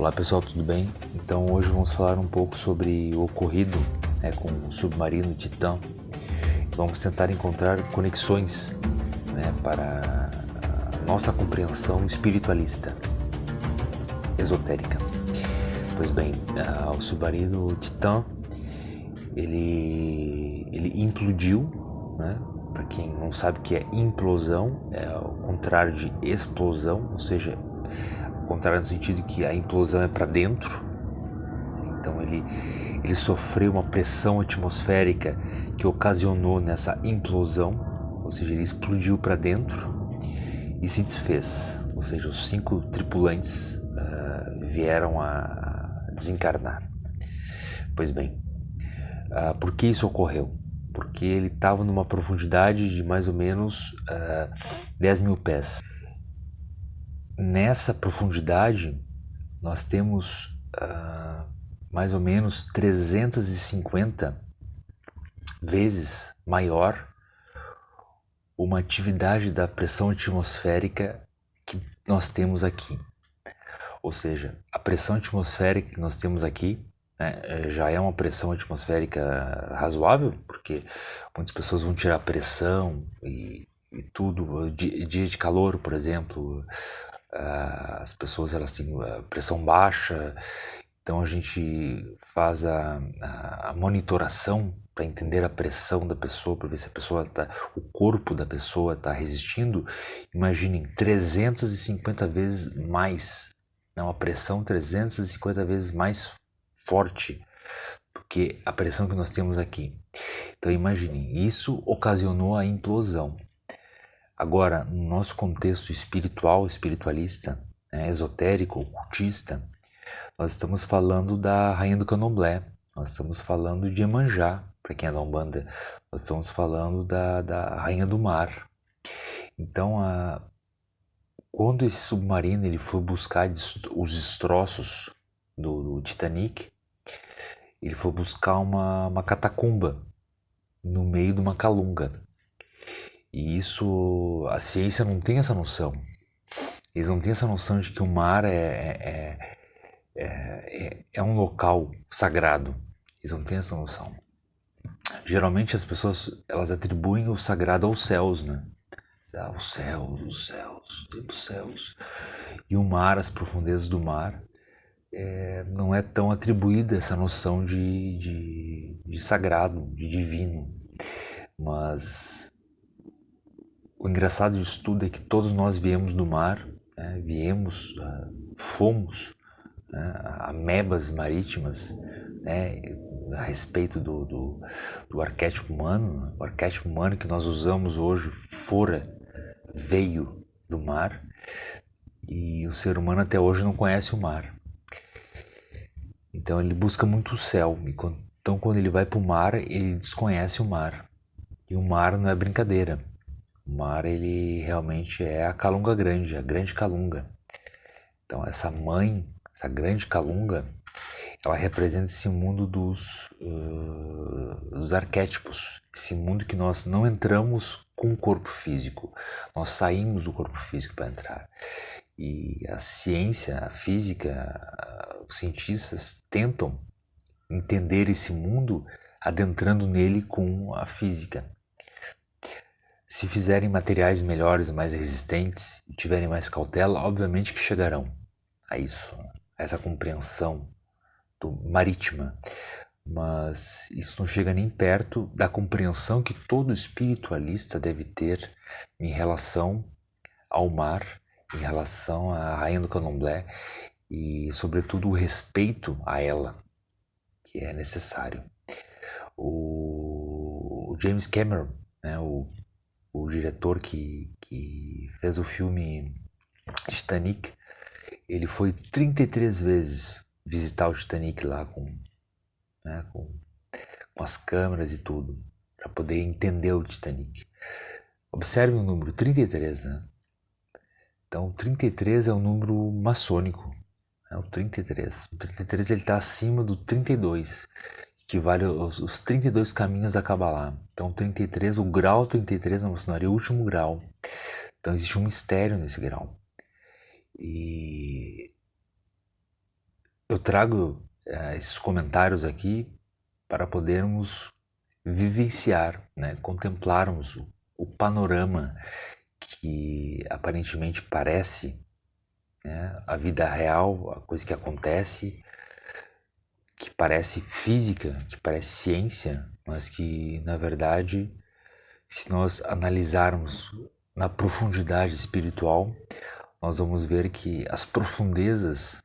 Olá pessoal, tudo bem? Então hoje vamos falar um pouco sobre o ocorrido com o submarino Titã. Vamos tentar encontrar conexões para a nossa compreensão espiritualista, esotérica. Pois bem, o submarino Titã ele implodiu, né? Para quem não sabe o que é implosão, é o contrário de explosão, ou seja, ao contrário no sentido que a implosão é para dentro. Então ele sofreu uma pressão atmosférica que ocasionou nessa implosão, ou seja, ele explodiu para dentro e se desfez, ou seja, os 5 tripulantes vieram a desencarnar. Pois bem, por que isso ocorreu? Porque ele estava numa profundidade de mais ou menos 10 mil pés. Nessa profundidade, nós temos mais ou menos 350 vezes maior uma atividade da pressão atmosférica que nós temos aqui. Ou seja, a pressão atmosférica que nós temos aqui já é uma pressão atmosférica razoável, porque muitas pessoas vão tirar pressão e tudo. Dia de calor, por exemplo, as pessoas elas têm pressão baixa, então a gente faz a monitoração para entender a pressão da pessoa, para ver se a pessoa o corpo da pessoa está resistindo. Imaginem 350 vezes mais, uma pressão 350 vezes mais forte do que a pressão que nós temos aqui. Então imaginem, isso ocasionou a implosão. Agora, no nosso contexto espiritual, espiritualista, esotérico, ocultista, nós estamos falando da Rainha do Candomblé, nós estamos falando de Iemanjá, para quem é da Umbanda, nós estamos falando da Rainha do Mar. Então, quando esse submarino ele foi buscar os destroços do Titanic, ele foi buscar uma catacumba no meio de uma calunga. E isso, a ciência não tem essa noção. Eles não têm essa noção de que o mar é um local sagrado. Eles não têm essa noção. Geralmente as pessoas elas atribuem o sagrado aos céus, né? Os céus, os céus. E o mar, as profundezas do mar, não é tão atribuída essa noção de sagrado, de divino. Mas o engraçado disso tudo é que todos nós viemos do mar, fomos amebas marítimas, a respeito do arquétipo humano. O arquétipo humano que nós usamos hoje veio do mar, e o ser humano até hoje não conhece o mar. Então ele busca muito o céu, então quando ele vai para o mar, ele desconhece o mar. E o mar não é brincadeira. O mar ele realmente é a Calunga Grande, a Grande Calunga. Então essa grande calunga, ela representa esse mundo dos arquétipos, esse mundo que nós não entramos com o corpo físico, nós saímos do corpo físico para entrar. E a ciência, a física, os cientistas tentam entender esse mundo adentrando nele com a física. Se fizerem materiais melhores, mais resistentes, e tiverem mais cautela, obviamente que chegarão a isso, a essa compreensão marítima. Mas isso não chega nem perto da compreensão que todo espiritualista deve ter em relação ao mar, em relação à Rainha do Candomblé e, sobretudo, o respeito a ela, que é necessário. O James Cameron, o diretor que fez o filme Titanic, ele foi 33 vezes visitar o Titanic lá com as câmeras e tudo, para poder entender o Titanic. Observe o número 33, né? Então, 33 é um número maçônico, o 33. O 33 ele está acima do 32, que vale os 32 caminhos da Kabbalah. Então, 33, o grau 33 na maçonaria é o último grau. Então, existe um mistério nesse grau. E eu trago esses comentários aqui para podermos vivenciar, né, contemplarmos o panorama que aparentemente parece, né, a vida real, a coisa que acontece, que parece física, que parece ciência, mas que na verdade, se nós analisarmos na profundidade espiritual, nós vamos ver que as profundezas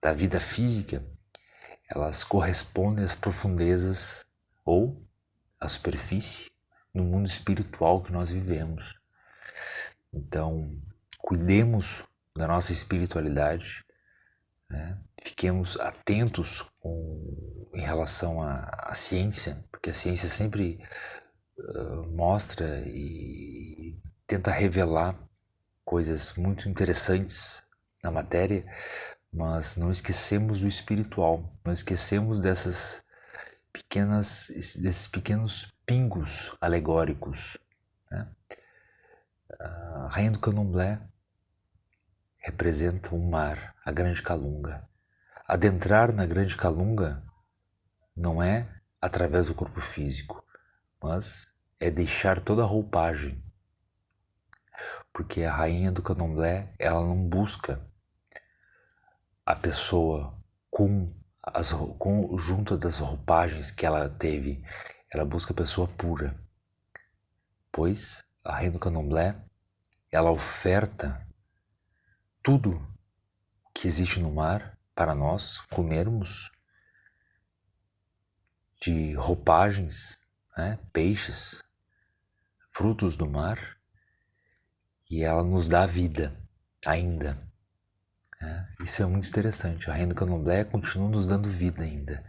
da vida física, elas correspondem às profundezas ou à superfície no mundo espiritual que nós vivemos. Então, cuidemos da nossa espiritualidade, né? Fiquemos atentos em relação à ciência, porque a ciência sempre mostra e tenta revelar coisas muito interessantes na matéria, mas não esquecemos do espiritual, não esquecemos desses pequenos pingos alegóricos, né? A Rainha do Candomblé representa o mar, a Grande Calunga. Adentrar na Grande Calunga não é através do corpo físico, mas é deixar toda a roupagem, porque a Rainha do Candomblé, ela não busca a pessoa junto das roupagens que ela teve, ela busca a pessoa pura, pois a Rainha do Candomblé, ela oferta tudo que existe no mar para nós comermos, de roupagens, né, peixes, frutos do mar, e ela nos dá vida ainda. Isso é muito interessante. A Rainha do Candomblé continua nos dando vida ainda,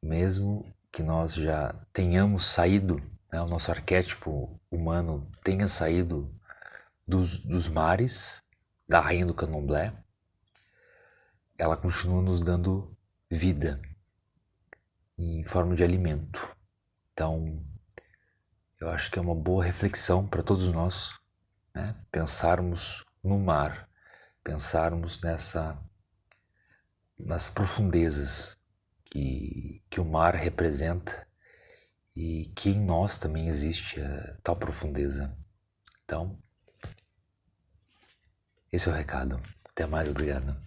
mesmo que nós já tenhamos saído, né, o nosso arquétipo humano tenha saído dos mares da Rainha do Candomblé, ela continua nos dando vida em forma de alimento. Então, eu acho que é uma boa reflexão para todos nós, né, pensarmos no mar, pensarmos nas profundezas que o mar representa e que em nós também existe tal profundeza. Então, esse é o recado. Até mais, obrigado.